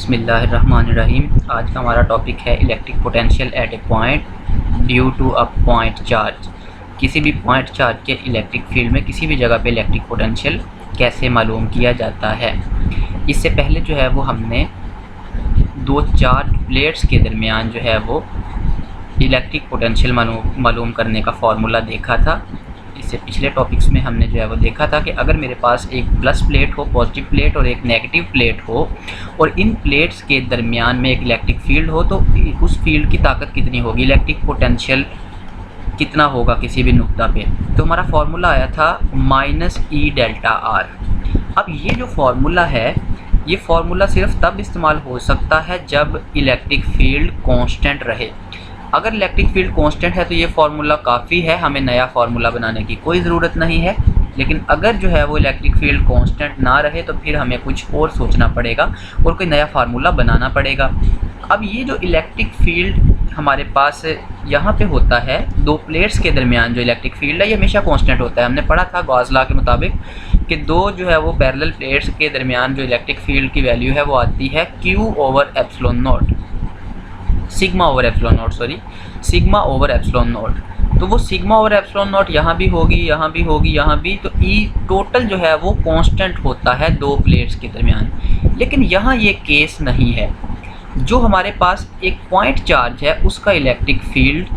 बिस्मिल्लाहिर्रहमानिर्रहीम। आज का हमारा टॉपिक है electric potential at a point due to a point charge. किसी भी पॉइंट चार्ज के इलेक्ट्रिक फील्ड में किसी भी जगह पे इलेक्ट्रिक पोटेंशियल कैसे मालूम किया जाता है। इससे पहले जो है वो हमने दो चार्ज प्लेट्स के दरमियान जो है वो इलेक्ट्रिक पोटेंशियल मालूम करने का फार्मूला देखा था। इससे पिछले टॉपिक्स में हमने जो है वो देखा था कि अगर मेरे पास एक प्लस प्लेट हो, पॉजिटिव प्लेट और एक नेगेटिव प्लेट हो और इन प्लेट्स के दरमियान में एक इलेक्ट्रिक फील्ड हो तो उस फील्ड की ताकत कितनी होगी, इलेक्ट्रिक पोटेंशियल कितना होगा किसी भी नुक्ता पे। तो हमारा फार्मूला आया था -E डेल्टा आर। अब ये जो फार्मूला है ये फार्मूला सिर्फ तब इस्तेमाल हो सकता है जब इलेक्ट्रिक फील्ड कांस्टेंट रहे। अगर इलेक्ट्रिक फील्ड कांस्टेंट है तो ये फार्मूला काफ़ी है, हमें नया फार्मूला बनाने की कोई ज़रूरत नहीं है। लेकिन अगर जो है वो इलेक्ट्रिक फील्ड कांस्टेंट ना रहे तो फिर हमें कुछ और सोचना पड़ेगा और कोई नया फार्मूला बनाना पड़ेगा। अब ये जो इलेक्ट्रिक फील्ड हमारे पास यहाँ पे होता है, दो प्लेट्स के दरमियान जो इलेक्ट्रिक फील्ड है ये हमेशा कांस्टेंट होता है। हमने पढ़ा था गॉस लॉ के मुताबिक कि दो जो है वो पैरेलल प्लेट्स के दरमियान जो इलेक्ट्रिक फील्ड की वैल्यू है वो आती है Q/ε0, sigma over epsilon not. तो वो सिग्मा ओवर एप्सिलॉन नॉट यहाँ भी होगी, यहाँ भी होगी, यहाँ भी। तो ई टोटल जो है वो कांस्टेंट होता है दो प्लेट्स के दरमियान। लेकिन यहाँ ये केस नहीं है। जो हमारे पास एक पॉइंट चार्ज है उसका इलेक्ट्रिक फील्ड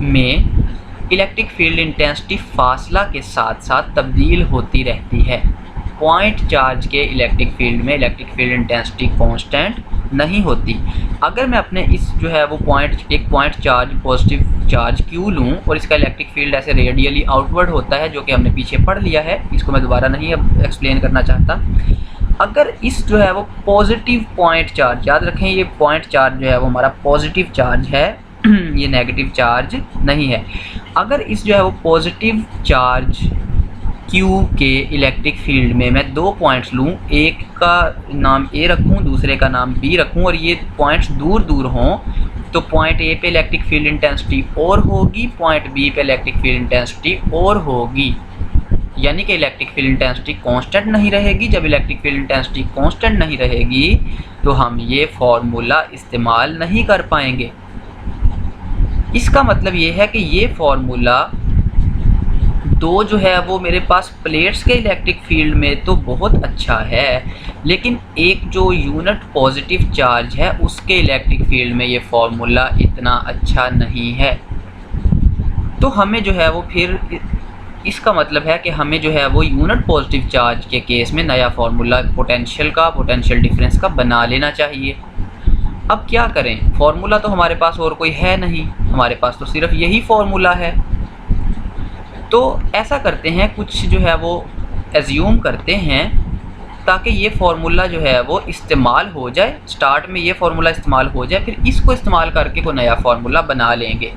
में इलेक्ट्रिक फील्ड इंटेंसिटी फासला के साथ साथ तब्दील होती रहती है। पॉइंट चार्ज के इलेक्ट्रिक फील्ड में इलेक्ट्रिक फील्ड इंटेंसिटी कांस्टेंट नहीं होती। अगर मैं अपने इस जो है वो एक point charge positive charge Q लूँ और इसका इलेक्ट्रिक फील्ड ऐसे रेडियली आउटवर्ड होता है, जो कि हमने पीछे पढ़ लिया है, इसको मैं दोबारा नहीं अब एक्सप्लेन करना चाहता। अगर इस जो है वो पॉजिटिव पॉइंट चार्ज, याद रखें ये पॉइंट चार्ज जो है वो हमारा पॉजिटिव चार्ज है ये नेगेटिव चार्ज नहीं है। अगर इस जो है वो पॉजिटिव चार्ज Q के इलेक्ट्रिक फील्ड में मैं दो पॉइंट्स लूँ, एक का नाम A रखूँ, दूसरे का नाम B रखूँ और ये पॉइंट्स दूर दूर हों, तो पॉइंट A पे इलेक्ट्रिक फील्ड इंटेंसिटी और होगी, पॉइंट B पे इलेक्ट्रिक फील्ड इंटेंसिटी और होगी। यानी कि इलेक्ट्रिक फील्ड इंटेंसिटी कांस्टेंट नहीं रहेगी। जब इलेक्ट्रिक फील्ड इंटेंसिटी कांस्टेंट नहीं रहेगी तो हम ये फार्मूला इस्तेमाल नहीं कर पाएंगे। इसका मतलब ये है कि ये फार्मूला दो जो है वो मेरे पास प्लेट्स के इलेक्ट्रिक फील्ड में तो बहुत अच्छा है, लेकिन एक जो यूनिट पॉजिटिव चार्ज है उसके इलेक्ट्रिक फील्ड में ये फार्मूला इतना अच्छा नहीं है। तो हमें जो है वो फिर इसका मतलब है कि हमें जो है वो यूनिट पॉजिटिव चार्ज के केस में नया फार्मूला पोटेंशियल डिफरेंस का बना लेना चाहिए। अब क्या करें, फार्मूला तो हमारे पास और कोई है नहीं, हमारे पास तो सिर्फ यही फार्मूला है। तो ऐसा करते हैं, कुछ जो है वो एज्यूम करते हैं ताकि ये फार्मूला जो है वो इस्तेमाल हो जाए। स्टार्ट में ये फार्मूला इस्तेमाल हो जाए, फिर इसको इस्तेमाल करके कोई नया फार्मूला बना लेंगे।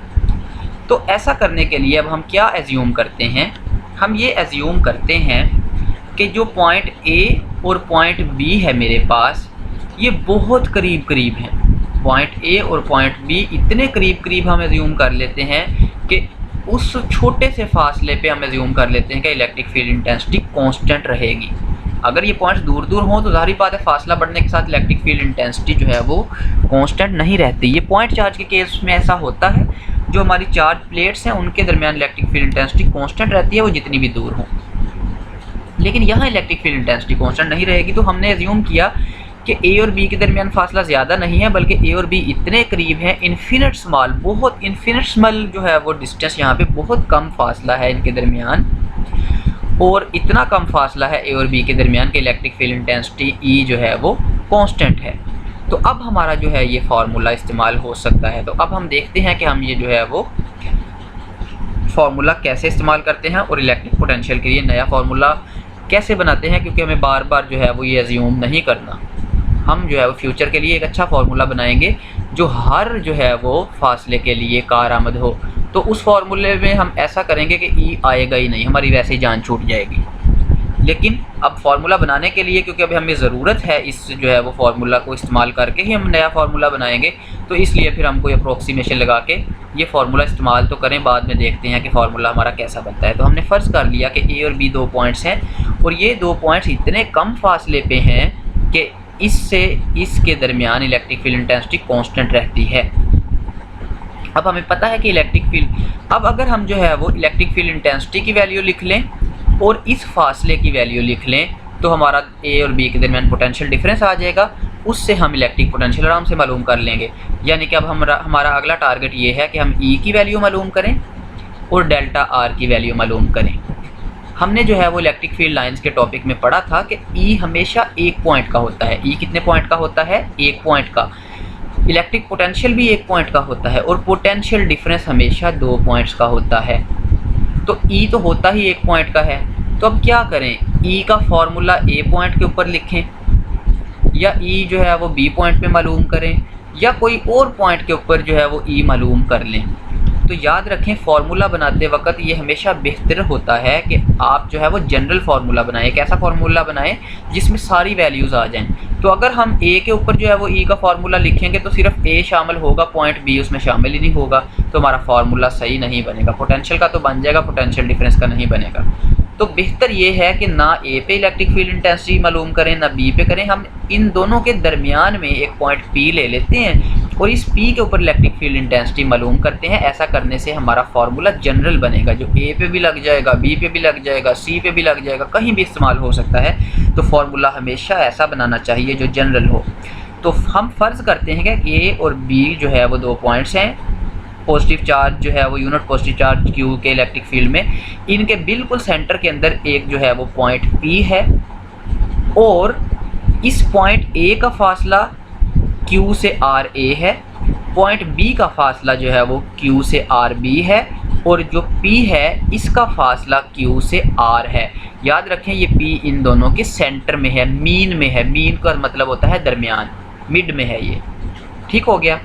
तो ऐसा करने के लिए अब हम क्या एज्यूम करते हैं, हम ये एज्यूम करते हैं कि जो पॉइंट A और पॉइंट B है मेरे पास, ये बहुत करीब करीब हैं। पॉइंट A और पॉइंट B इतने करीब करीब हम एज्यूम कर लेते हैं कि उस छोटे से फासले पे हम एज्यूम कर लेते हैं कि इलेक्ट्रिक फील्ड इंटेंसिटी कांस्टेंट रहेगी। अगर ये पॉइंट्स दूर दूर हों तो ज़ाहिर बात है फासला बढ़ने के साथ इलेक्ट्रिक फील्ड इंटेंसिटी जो है वो कांस्टेंट नहीं रहती। ये पॉइंट चार्ज के केस में ऐसा होता है, जो हमारी चार्ज प्लेट्स हैं उनके दरमियान इलेक्ट्रिक फील्ड इंटेंसिटी कांस्टेंट रहती है, वो जितनी भी दूर हों। लेकिन यहाँ इलेक्ट्रिक फील्ड इंटेंसिटी कांस्टेंट नहीं रहेगी। तो हमने एज्यूम किया कि A और B के दरमियान फासला ज़्यादा नहीं है, बल्कि A और B इतने करीब हैं, इन्फिनिट स्मॉल, बहुत इन्फिनिट स्मॉल जो है वो डिस्टेंस, यहाँ पे बहुत कम फासला है इनके दरमियान, और इतना कम फासला है A और B के दरमियान कि इलेक्ट्रिक फील्ड इंटेंसिटी E जो है वो कांस्टेंट है। तो अब हमारा जो है ये फार्मूला इस्तेमाल हो सकता है। तो अब हम देखते हैं कि हम ये जो है वो फार्मूला कैसे इस्तेमाल करते हैं और इलेक्ट्रिक पोटेंशियल के लिए नया फार्मूला कैसे बनाते हैं, क्योंकि हमें बार बार जो है वो ये एज्यूम नहीं करना। हम जो है वो फ्यूचर के लिए एक अच्छा फार्मूला बनाएंगे जो हर जो है वो फासले के लिए कारआमद हो। तो उस फार्मूले में हम ऐसा करेंगे कि ई आएगा ही नहीं, हमारी वैसे ही जान छूट जाएगी। लेकिन अब फार्मूला बनाने के लिए, क्योंकि अभी हमें ज़रूरत है इस जो है वो फार्मूला को इस्तेमाल करके ही हम नया फार्मूला बनाएंगे, तो इसलिए फिर हम कोई अप्रोक्सीमेशन लगा के ये फार्मूला इस्तेमाल तो करें, बाद में देखते हैं कि फार्मूला हमारा कैसा बनता है। तो हमने फ़र्ज़ कर लिया कि A और B दो पॉइंट्स हैं और ये दो पॉइंट्स इतने कम फासले पे हैं कि इससे इसके दरमियान इलेक्ट्रिक फील्ड इंटेंसिटी कांस्टेंट रहती है। अब हमें पता है कि इलेक्ट्रिक फील्ड, अब अगर हम जो है वो इलेक्ट्रिक फील्ड इंटेंसिटी की वैल्यू लिख लें और इस फासले की वैल्यू लिख लें तो हमारा ए और बी के दरमियान पोटेंशियल डिफरेंस आ जाएगा, उससे हम इलेक्ट्रिक पोटेंशियल आराम से मालूम कर लेंगे। यानी कि अब हमारा अगला टारगेट ये है कि हम ई की वैल्यू मालूम करें और डेल्टा आर की वैल्यू मालूम करें। हमने जो है वो इलेक्ट्रिक फील्ड लाइंस के टॉपिक में पढ़ा था कि ई हमेशा एक पॉइंट का होता है। ई कितने पॉइंट का होता है? एक पॉइंट का। इलेक्ट्रिक पोटेंशियल भी एक पॉइंट का होता है और पोटेंशियल डिफरेंस हमेशा 2 पॉइंट्स का होता है। तो ई तो होता ही एक पॉइंट का है, तो अब क्या करें? ई का फॉर्मूला ए पॉइंट के ऊपर लिखें या ई जो है वो बी पॉइंट पे मालूम करें या कोई और पॉइंट के ऊपर जो है वो ई मालूम कर लें। तो याद रखें, फार्मूला बनाते वक्त ये हमेशा बेहतर होता है कि आप जो है वो जनरल फार्मूला बनाएं। एक ऐसा फार्मूला बनाएं जिसमें सारी वैल्यूज़ आ जाएं। तो अगर हम ए के ऊपर जो है वो ई का फार्मूला लिखेंगे तो सिर्फ ए शामिल होगा, पॉइंट बी उसमें शामिल ही नहीं होगा, तो हमारा फार्मूला सही नहीं बनेगा। पोटेंशियल का तो बन जाएगा, पोटेंशियल डिफरेंस का नहीं बनेगा। तो बेहतर ये है कि ना ए पे इलेक्ट्रिक फील्ड इंटेंसिटी मालूम करें ना बी पे करें, हम इन दोनों के दरमियान में एक पॉइंट पी ले लेते हैं और इस पी के ऊपर इलेक्ट्रिक फील्ड इंटेंसिटी मालूम करते हैं। ऐसा करने से हमारा फार्मूला जनरल बनेगा, जो ए पे भी लग जाएगा, बी पे भी लग जाएगा, सी पे भी लग जाएगा, कहीं भी इस्तेमाल हो सकता है। तो फार्मूला हमेशा ऐसा बनाना चाहिए जो जनरल हो। तो हम फ़र्ज़ करते हैं कि ए और बी जो है वो 2 पॉइंट्स हैं। पॉजिटिव चार्ज जो है वो यूनिट पॉजिटिव चार्ज क्यू के इलेक्ट्रिक फील्ड में, इनके बिल्कुल सेंटर के अंदर एक जो है वो पॉइंट पी है और इस पॉइंट ए का फासला क्यू से आर ए है, पॉइंट बी का फासला जो है वो क्यू से आर बी है और जो पी है इसका फासला क्यू से आर है। याद रखें ये पी इन दोनों के सेंटर में है, मीन में है। मीन का मतलब होता है दरमियान, मिड में है ये। ठीक हो गया।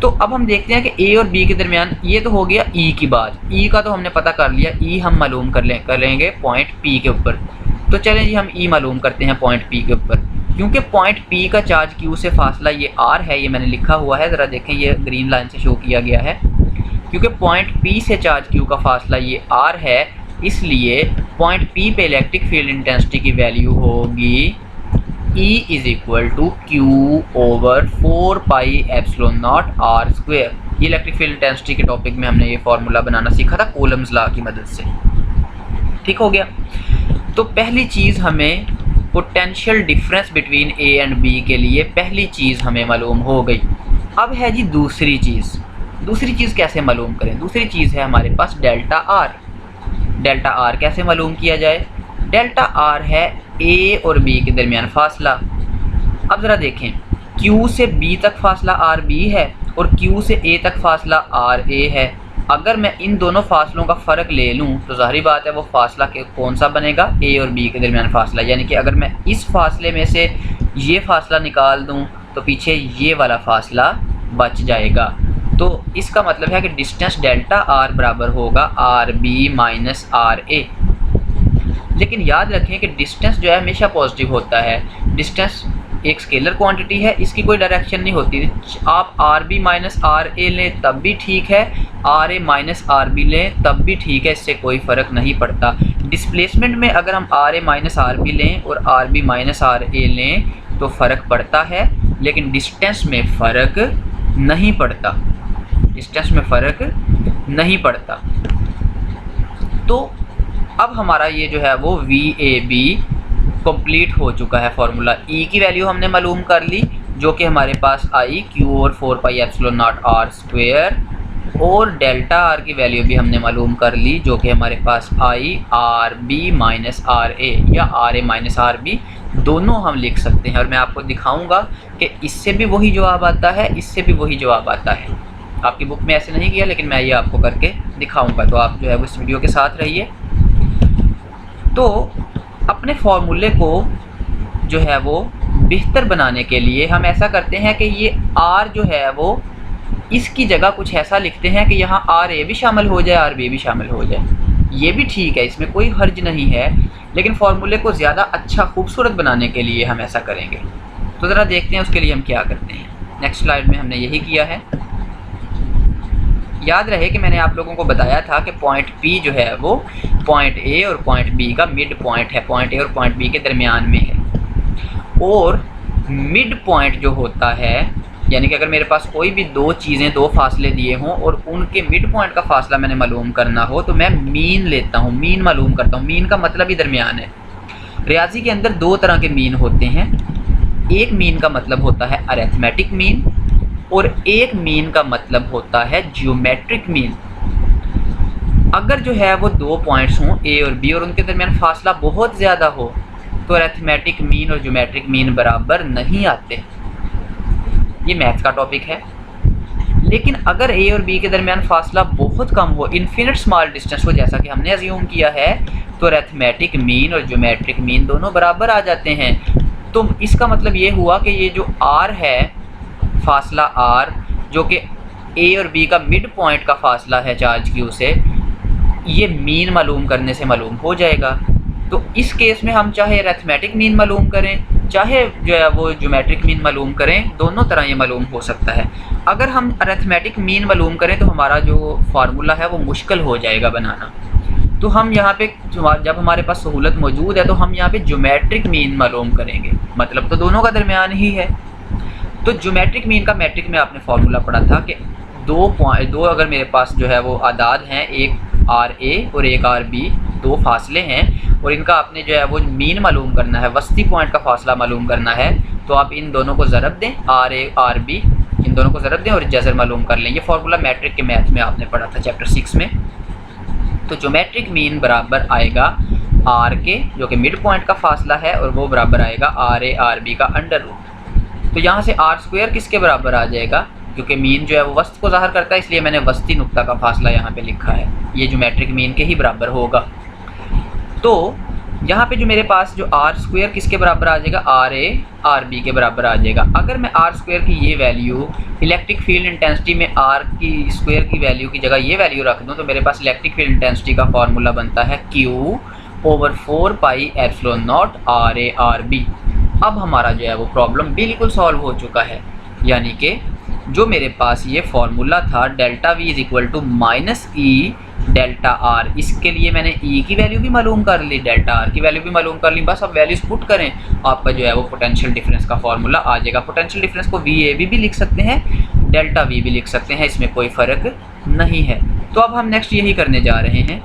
तो अब हम देखते हैं कि ए और बी के दरमियान, ये तो हो गया ई की बात। ई का तो हमने पता कर लिया, ई हम मालूम करेंगे पॉइंट पी के ऊपर। तो चलें जी, हम ई मालूम करते हैं पॉइंट पी के ऊपर। क्योंकि पॉइंट पी का चार्ज क्यू से फासला ये आर है, ये मैंने लिखा हुआ है, ज़रा देखें ये ग्रीन लाइन से शो किया गया है। क्योंकि पॉइंट पी से चार्ज क्यू का फासला ये आर है, इसलिए पॉइंट पी पे इलेक्ट्रिक फील्ड इंटेंसिटी की वैल्यू होगी E is equal to Q over 4 pi epsilon naught are square. ये इलेक्ट्रिक फील्ड इंटेंसिटी के टॉपिक में हमने ये फार्मूला बनाना सीखा था कूलम्स लॉ की मदद से। ठीक हो गया। तो पहली चीज़ हमें potential difference between A and B के लिए पहली चीज़ हमें मालूम हो गई। अब है जी दूसरी चीज़। दूसरी चीज़ कैसे मालूम करें? दूसरी चीज़ है हमारे पास डेल्टा आर। डेल्टा आर कैसे मालूम किया जाए? डेल्टा आर है ए और बी के दरमियान फासला। अब ज़रा देखें, क्यू से बी तक फासला आर बी है और क्यू से ए तक फासला आर ए है। अगर मैं इन दोनों फासलों का फ़र्क ले लूँ तो ज़ाहिर बात है वो फासला के कौन सा बनेगा? ए और बी के दरमियान फासला। यानी कि अगर मैं इस फासले में से ये फासला निकाल दूँ तो पीछे ये वाला फासला बच जाएगा। तो इसका मतलब है कि डिस्टेंस डेल्टा आर बराबर होगा R B minus are a. लेकिन याद रखें कि डिस्टेंस जो है हमेशा पॉजिटिव होता है। डिस्टेंस एक स्केलर क्वांटिटी है, इसकी कोई डायरेक्शन नहीं होती। आप R B minus are A लें तब भी ठीक है, R A minus are B लें तब भी ठीक है, इससे कोई फ़र्क नहीं पड़ता। डिस्प्लेसमेंट में अगर हम R A minus are B लें और R B minus are A लें तो फ़र्क पड़ता है, लेकिन डिस्टेंस में फ़र्क नहीं पड़ता। डिस्टेंस में फ़र्क नहीं पड़ता। तो अब हमारा ये जो है वो वी ए बी कम्प्लीट हो चुका है फार्मूला। ई की वैल्यू हमने मालूम कर ली जो कि हमारे पास आई क्यू और 4 pi epsilon naught are square, और डेल्टा आर की वैल्यू भी हमने मालूम कर ली जो कि हमारे पास आई R B minus are a या r A minus are b, दोनों हम लिख सकते हैं। और मैं आपको दिखाऊंगा कि इससे भी वही जवाब आता है, इससे भी वही जवाब आता है। आपकी बुक में ऐसे नहीं किया, लेकिन मैं ये आपको करके दिखाऊंगा, तो आप जो है वो इस वीडियो के साथ रहिए। तो अपने फॉर्मूले को जो है वो बेहतर बनाने के लिए हम ऐसा करते हैं कि ये आर जो है वो इसकी जगह कुछ ऐसा लिखते हैं कि यहाँ आर ए भी शामिल हो जाए, आर बी भी शामिल हो जाए। ये भी ठीक है, इसमें कोई हर्ज नहीं है, लेकिन फार्मूले को ज़्यादा अच्छा खूबसूरत बनाने के लिए हम ऐसा करेंगे। तो ज़रा देखते हैं उसके लिए हम क्या करते हैं। नेक्स्ट स्लाइड में हमने यही किया है। याद रहे कि मैंने आप लोगों को बताया था कि पॉइंट P जो है वो पॉइंट A और पॉइंट B का मिड पॉइंट है, पॉइंट A और पॉइंट B के दरमियान में है। और मिड पॉइंट जो होता है, यानी कि अगर मेरे पास कोई भी दो चीज़ें, दो फासले दिए हों और उनके मिड पॉइंट का फासला मैंने मालूम करना हो, तो मैं मीन लेता हूँ, मीन मालूम करता हूँ। मीन का मतलब ही दरमियान है। रियाजी के अंदर दो तरह के मीन होते हैं। एक मीन का मतलब होता है अरिथमेटिक मीन और एक मीन का मतलब होता है ज्योमेट्रिक मीन। अगर जो है वो दो पॉइंट्स हों ए और बी और उनके दरमियान फासला बहुत ज़्यादा हो तो अरिथमेटिक मीन और ज्योमेट्रिक मीन बराबर नहीं आते। ये मैथ्स का टॉपिक है। लेकिन अगर ए और बी के दरमियान फासला बहुत कम हो, इन्फिनिट स्मॉल डिस्टेंस हो, जैसा कि हमने अज्यूम किया है, तो अरिथमेटिक मीन और ज्योमेट्रिक मीन दोनों बराबर आ जाते हैं। तो इसका मतलब ये हुआ कि ये जो आर है, फासला आर, जो कि ए और बी का मिड पॉइंट का फासला है चार्ज क्यू से, ये मीन मालूम करने से मालूम हो जाएगा। तो इस केस में हम चाहे अरिथमेटिक मीन मालूम करें, चाहे जो है वो ज्योमेट्रिक मीन मालूम करें, दोनों तरह ये मालूम हो सकता है। अगर हम अरिथमेटिक मीन मालूम करें तो हमारा जो फार्मूला है वो मुश्किल हो जाएगा बनाना। तो हम यहाँ पे जब हमारे पास सहूलत मौजूद है तो हम यहाँ पे ज्योमेट्रिक मीन मालूम करेंगे। मतलब तो दोनों का दरमियान ही है। तो ज्योमेट्रिक मीन का मैट्रिक में आपने फार्मूला पढ़ा था कि दो अगर मेरे पास जो है वो आदाद हैं, एक आर ए और एक आर बी, दो फासले हैं और इनका आपने जो है वो मीन मालूम करना है, वस्ती पॉइंट का फासला मालूम करना है, तो आप इन दोनों को ज़रब दें, आर ए आर बी, इन दोनों को ज़रब दें और जज़र मालूम कर लें। ये फार्मूला मैट्रिक के मैथ में आपने पढ़ा था चैप्टर 6 में। तो ज्योमेट्रिक मीन बराबर आएगा आर के, जो कि मिड पॉइंट का फासला है, और वो बराबर आएगा आर ए आर बी का अंडर रूट। तो यहाँ से आर स्क्वायर किसके बराबर आ जाएगा, क्योंकि मीन जो है वो वस्त को ज़ाहिर करता है, इसलिए मैंने वस्ती नुक्ता का फासला यहाँ पे लिखा है। ये ज्योमेट्रिक मीन के ही बराबर होगा। तो यहाँ पे जो मेरे पास जो आर स्क्वायर किसके बराबर आ जाएगा, आर ए आर बी के बराबर आ जाएगा। अगर मैं आर स्क्वायर की ये वैल्यू इलेक्ट्रिक फील्ड इंटेंसिटी में आर की स्क्वायर की वैल्यू की जगह ये वैल्यू रख दूँ, तो मेरे पास इलेक्ट्रिक फील्ड इंटेंसिटी का फार्मूला बनता है Q/4 pi epsilon naught R A R B. अब हमारा जो है वो प्रॉब्लम बिल्कुल सॉल्व हो चुका है। यानी कि जो मेरे पास ये फार्मूला था delta V is equal to minus E delta R, इसके लिए मैंने ई की वैल्यू भी मालूम कर ली, डेल्टा आर की वैल्यू भी मालूम कर ली। बस अब वैल्यूज पुट करें, आपका जो है वो पोटेंशियल डिफरेंस का फार्मूला आ जाएगा। पोटेंशियल डिफरेंस को वी ए भी लिख सकते हैं, डेल्टा वी भी लिख सकते हैं, इसमें कोई फ़र्क नहीं है। तो अब हम नेक्स्ट यही करने जा रहे हैं।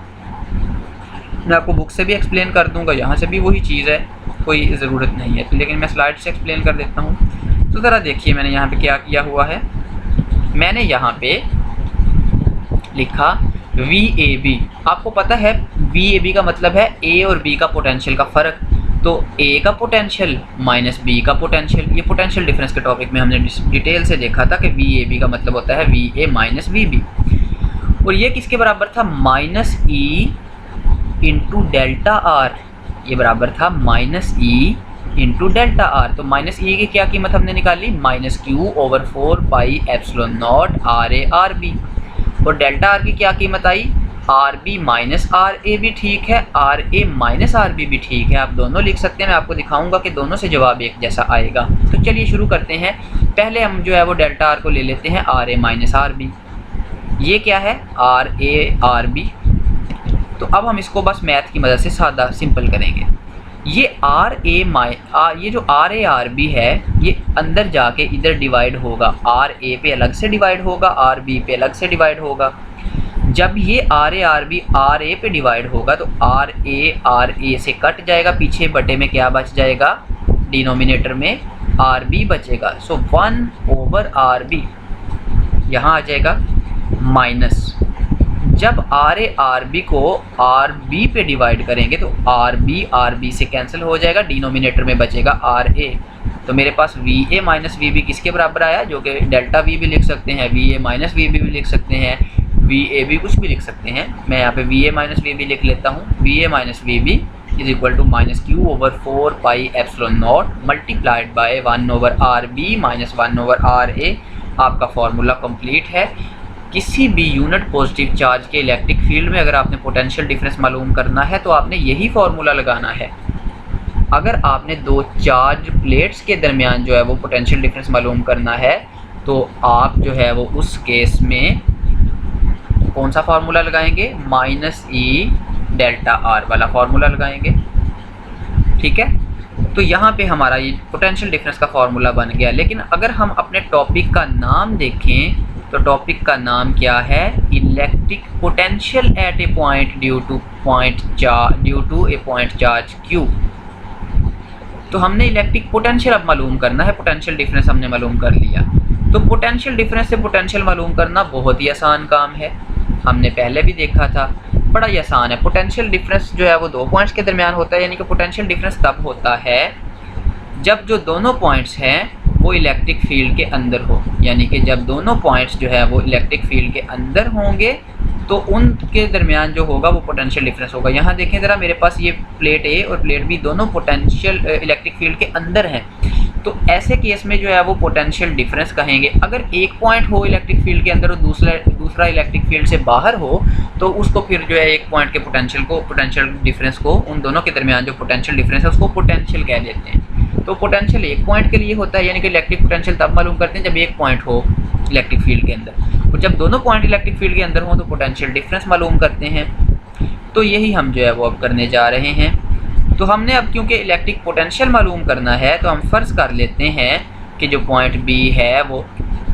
मैं आपको बुक से भी एक्सप्लेन कर दूंगा, यहाँ से भी वही चीज़ है, कोई ज़रूरत नहीं है। तो लेकिन मैं स्लाइड से एक्सप्लेन कर देता हूँ। तो ज़रा देखिए मैंने यहाँ पे क्या किया हुआ है। मैंने यहाँ पे लिखा VAB। आपको पता है VAB का मतलब है A और B का पोटेंशियल का फ़र्क। तो A का पोटेंशियल माइनस B का पोटेंशियल, ये पोटेंशियल डिफरेंस के टॉपिक में हमने डिटेल से देखा था कि VAB का मतलब होता है VA माइनस VB। और ये किसके बराबर था, minus E into delta R. ये बराबर था minus E into delta R. तो माइनस ई की क्या कीमत हमने निकाली, -Q/4 pi epsilon naught R A R B. और डेल्टा आर की क्या कीमत आई, R B minus are A भी ठीक है, R A minus are B भी ठीक है। आप दोनों लिख सकते हैं, मैं आपको दिखाऊंगा कि दोनों से जवाब एक जैसा आएगा। तो चलिए शुरू करते हैं। पहले हम जो है वो डेल्टा आर को ले लेते हैं, R A minus are B. ये क्या है, आर ए आर बी। तो अब हम इसको बस मैथ की मदद से सादा सिंपल करेंगे। ये ये जो आर ए आर बी है, ये अंदर जाके इधर डिवाइड होगा, आर ए पे अलग से डिवाइड होगा, आर बी पे अलग से डिवाइड होगा। जब ये r A R b r a पे डिवाइड होगा तो आर ए से कट जाएगा, पीछे बटे में क्या बच जाएगा, डिनोमिनेटर में आर बी बचेगा। सो 1/RB यहाँ आ जाएगा माइनस। जब आर ए आर बी को आर बी पे डिवाइड करेंगे तो आर बी से कैंसिल हो जाएगा, डिनोमिनेटर में बचेगा आर ए। तो मेरे पास v A minus we b किसके बराबर आया, जो कि डेल्टा वी भी लिख सकते हैं, V A minus we B भी लिख सकते हैं, वी ए बी कुछ भी लिख सकते हैं। मैं यहाँ पे V A minus we B लिख लेता हूँ। V A minus we B is equal to -Q/4 pi epsilon naught multiplied by 1/RB minus 1/RA। आपका फॉर्मूला कंप्लीट है। किसी भी यूनिट पॉजिटिव चार्ज के इलेक्ट्रिक फील्ड में अगर आपने पोटेंशियल डिफरेंस मालूम करना है तो आपने यही फार्मूला लगाना है। अगर आपने दो चार्ज प्लेट्स के दरमियान जो है वो पोटेंशियल डिफरेंस मालूम करना है तो आप जो है वो उस केस में कौन सा फार्मूला लगाएंगे, -E डेल्टा आर वाला फार्मूला लगाएंगे। ठीक है, तो यहाँ पे हमारा ये पोटेंशियल डिफरेंस का फॉर्मूला बन गया। लेकिन अगर हम अपने टॉपिक का नाम देखें तो टॉपिक का नाम क्या है, electric potential at a point due to a point charge Q। तो हमने इलेक्ट्रिक पोटेंशियल अब मालूम करना है, पोटेंशियल डिफरेंस हमने मालूम कर लिया। तो पोटेंशियल डिफरेंस से पोटेंशियल मालूम करना बहुत ही आसान काम है, हमने पहले भी देखा था, बड़ा ही आसान है। पोटेंशियल डिफरेंस जो है वो दो पॉइंट्स के दरमियान होता है, यानी कि पोटेंशियल डिफरेंस तब होता है जब जो दोनों पॉइंट्स हैं वो इलेक्ट्रिक फील्ड के अंदर हो, यानी कि जब दोनों पॉइंट्स जो है वो इलेक्ट्रिक फील्ड के अंदर होंगे तो उनके दरमियान जो होगा वो पोटेंशियल डिफरेंस होगा। यहाँ देखें ज़रा, मेरे पास ये प्लेट ए और प्लेट बी दोनों पोटेंशियल इलेक्ट्रिक फील्ड के अंदर हैं, तो ऐसे केस में जो है वो पोटेंशियल डिफरेंस कहेंगे। अगर एक पॉइंट हो इलेक्ट्रिक फील्ड के अंदर और दूसरा इलेक्ट्रिक फील्ड से बाहर हो तो उसको फिर जो है एक पॉइंट के पोटेंशियल डिफरेंस को, उन दोनों के दरमियान जो पोटेंशियल डिफरेंस है उसको पोटेंशियल कह देते हैं। तो पोटेंशियल एक पॉइंट के लिए होता है, यानी कि इलेक्ट्रिक पोटेंशियल तब मालूम करते हैं जब एक पॉइंट हो इलेक्ट्रिक फील्ड के अंदर, और जब दोनों पॉइंट इलेक्ट्रिक फील्ड के अंदर हों तो पोटेंशियल डिफरेंस मालूम करते हैं। तो यही हम जो है वो अब करने जा रहे हैं। तो हमने अब क्योंकि इलेक्ट्रिक पोटेंशियल मालूम करना है तो हम फ़र्ज़ कर लेते हैं कि जो पॉइंट बी है वो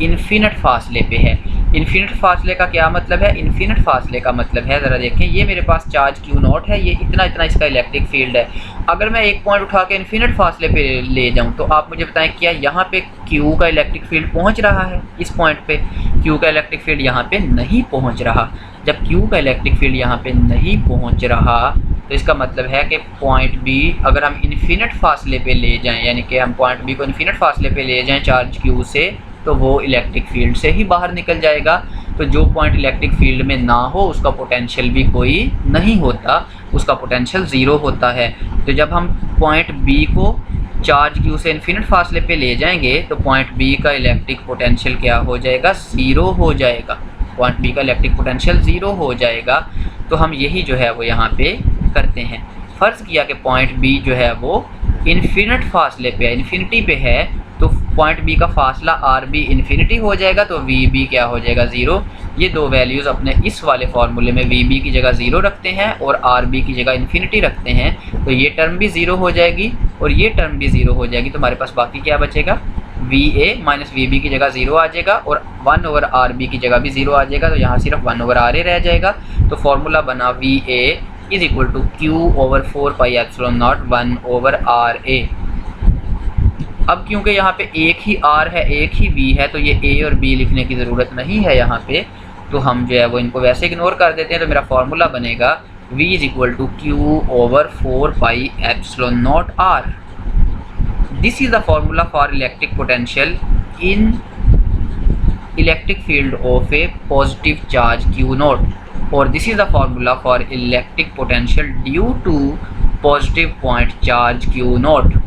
इन्फिनिट फासले पे है। इन्फिनिट फासले का क्या मतलब है, इन्फिनिट फासले का मतलब है, ज़रा देखें, ये मेरे पास चार्ज Q0 है, ये इतना इसका इलेक्ट्रिक फील्ड है। अगर मैं एक पॉइंट उठा के इन्फिनिट फासले पे ले जाऊं तो आप मुझे बताएं क्या यहाँ पे Q का इलेक्ट्रिक फील्ड पहुँच रहा है? इस पॉइंट पे Q का इलेक्ट्रिक फील्ड यहाँ पे नहीं पहुँच रहा। जब Q का इलेक्ट्रिक फील्ड यहाँ पे नहीं पहुँच रहा तो इसका मतलब है कि पॉइंट बी अगर हम इन्फिनिट फासले पे ले जाएं, यानी कि हम पॉइंट बी को इन्फिनिट फासले पे ले जाएं चार्ज Q से, तो वो इलेक्ट्रिक फील्ड से ही बाहर निकल जाएगा। तो जो पॉइंट इलेक्ट्रिक फील्ड में ना हो उसका पोटेंशियल भी कोई नहीं होता, उसका पोटेंशियल ज़ीरो होता है। तो जब हम पॉइंट बी को चार्ज Q से इन्फिनिट फासले पे ले जाएंगे तो पॉइंट बी का इलेक्ट्रिक पोटेंशियल क्या हो जाएगा, ज़ीरो हो जाएगा। पॉइंट बी का इलेक्ट्रिक पोटेंशियल ज़ीरो हो जाएगा। तो हम यही जो है वो यहाँ पे करते हैं। फ़र्ज़ किया कि पॉइंट बी जो है वो इन्फिनिट फासले पे है, इन्फिनिटी पे है, तो पॉइंट बी का फासला आर बी इन्फिनिटी हो जाएगा, तो वी बी क्या हो जाएगा, ज़ीरो। ये दो वैल्यूज़ अपने इस वाले फार्मूले में वी बी की जगह ज़ीरो रखते हैं और आर बी की जगह इन्फिनिटी रखते हैं, तो ये टर्म भी ज़ीरो हो जाएगी और ये टर्म भी ज़ीरो हो जाएगी। तो हमारे पास बाकी क्या बचेगा, V A minus we B की जगह ज़ीरो आ जाएगा और 1 ओवर आर बी की जगह भी ज़ीरो आ जाएगा, तो यहाँ सिर्फ 1 ओवर आर ए रह जाएगा। तो फार्मूला बना v a is equal to Q over 4 pi epsilon naught 1 over r a. अब क्योंकि यहाँ पे एक ही R है एक ही B है तो ये A और B लिखने की ज़रूरत नहीं है यहाँ पे, तो हम जो है वो इनको वैसे इग्नोर कर देते हैं। तो मेरा फार्मूला बनेगा V is equal to Q over 4 pi epsilon naught R। This is the formula for electric potential in electric field of a positive charge Q0 और this is the formula for electric potential due to positive point charge Q0।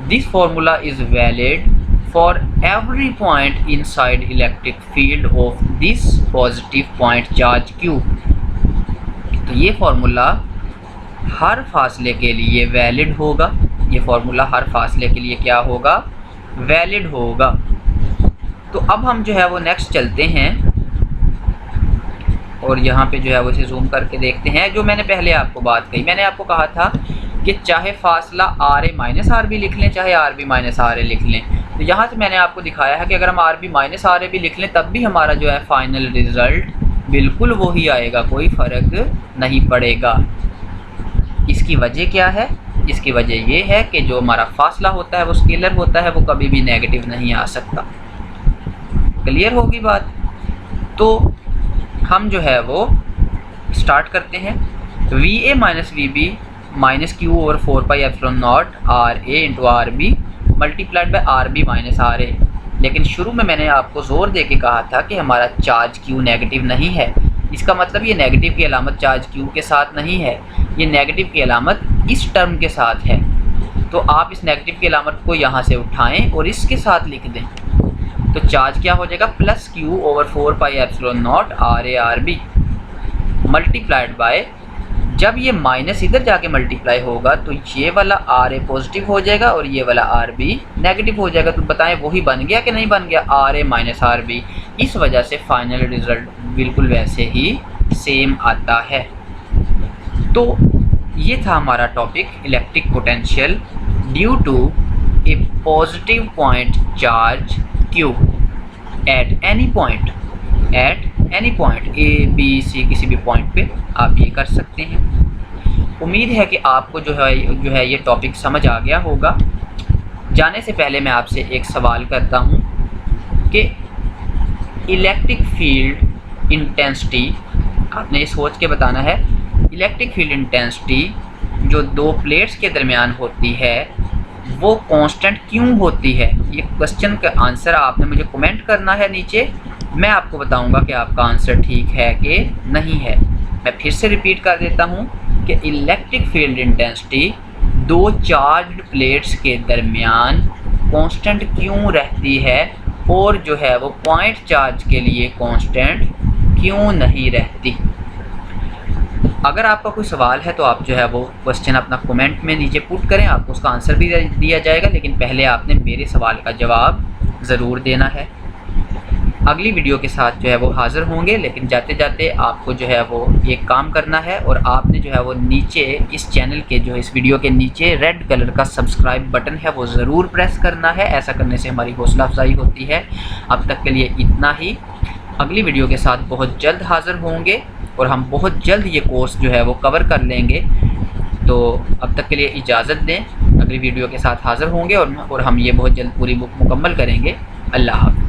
This formula is valid for every point inside electric field of this positive point charge Q। तो ये formula हर फासले के लिए valid होगा, ये formula हर फासले के लिए क्या होगा, वैलिड होगा। तो अब हम जो है वो नेक्स्ट चलते हैं और यहाँ पे जो है वो इसे जूम करके देखते हैं। जो मैंने पहले आपको बात कही, मैंने आपको कहा था कि चाहे फासला R A minus are B लिख लें चाहे R B minus are A लिख लें, तो यहाँ से मैंने आपको दिखाया है कि अगर हम R B minus are A भी लिख लें तब भी हमारा जो है फाइनल रिज़ल्ट बिल्कुल वही आएगा, कोई फ़र्क नहीं पड़ेगा। इसकी वजह क्या है, इसकी वजह ये है कि जो हमारा फासला होता है वो स्केलर होता है, वो कभी भी नेगेटिव नहीं आ सकता। क्लियर होगी बात। तो हम जो है वो स्टार्ट करते हैं। V A minus we b minus Q over 4 pi epsilon naught are a into r B multiplied by r B minus are a. लेकिन शुरू में मैंने आपको ज़ोर दे के कहा था कि हमारा चार्ज Q नेगेटिव नहीं है, इसका मतलब ये नेगेटिव की अलामत चार्ज Q के साथ नहीं है, ये नेगेटिव की अलामत इस टर्म के साथ है। तो आप इस नेगेटिव की अलामत को यहाँ से उठाएं और इसके साथ लिख दें, तो चार्ज क्या हो जाएगा, plus Q over 4 pi epsilon naught R A R B multiplied by, जब ये माइनस इधर जाके मल्टीप्लाई होगा तो ये वाला आर ए पॉजिटिव हो जाएगा और ये वाला आर बी नेगेटिव हो जाएगा। तो बताएं वही बन गया कि नहीं बन गया, R A minus are B. इस वजह से फाइनल रिज़ल्ट बिल्कुल वैसे ही सेम आता है। तो ये था हमारा topic electric potential due to a positive point charge Q at any point A B C किसी भी पॉइंट पे आप ये कर सकते हैं। उम्मीद है कि आपको जो है ये टॉपिक समझ आ गया होगा। जाने से पहले मैं आपसे एक सवाल करता हूँ कि इलेक्ट्रिक फील्ड इंटेंसिटी, आपने ये सोच के बताना है, इलेक्ट्रिक फील्ड इंटेंसिटी जो दो प्लेट्स के दरमियान होती है वो कांस्टेंट क्यों होती है। ये क्वेश्चन का आंसर आपने मुझे कमेंट करना है नीचे। मैं आपको बताऊंगा कि आपका आंसर ठीक है कि नहीं है। मैं फिर से रिपीट कर देता हूँ कि इलेक्ट्रिक फील्ड इंटेंसिटी दो चार्ज्ड प्लेट्स के दरमियान कांस्टेंट क्यों रहती है और जो है वो पॉइंट चार्ज के लिए कांस्टेंट क्यों नहीं रहती। अगर आपका कोई सवाल है तो आप जो है वो क्वेश्चन अपना कमेंट में नीचे पुट करें, आपको उसका आंसर भी दिया जाएगा, लेकिन पहले आपने मेरे सवाल का जवाब ज़रूर देना है। अगली वीडियो के साथ जो है वो हाज़िर होंगे, लेकिन जाते जाते आपको जो है वो एक काम करना है और आपने जो है वो नीचे इस चैनल के जो इस वीडियो के नीचे रेड कलर का सब्सक्राइब बटन है वो ज़रूर प्रेस करना है। ऐसा करने से हमारी हौसला अफजाई होती है। अब तक के लिए इतना ही। अगली वीडियो के साथ बहुत जल्द हाज़िर होंगे और हम बहुत जल्द ये कोर्स जो है वो कवर कर लेंगे। तो अब तक के लिए इजाज़त दें। अगली वीडियो के साथ हाज़िर होंगे और हम ये बहुत जल्द पूरी बुक मुकम्मल करेंगे। अल्लाह हाफ़िज़।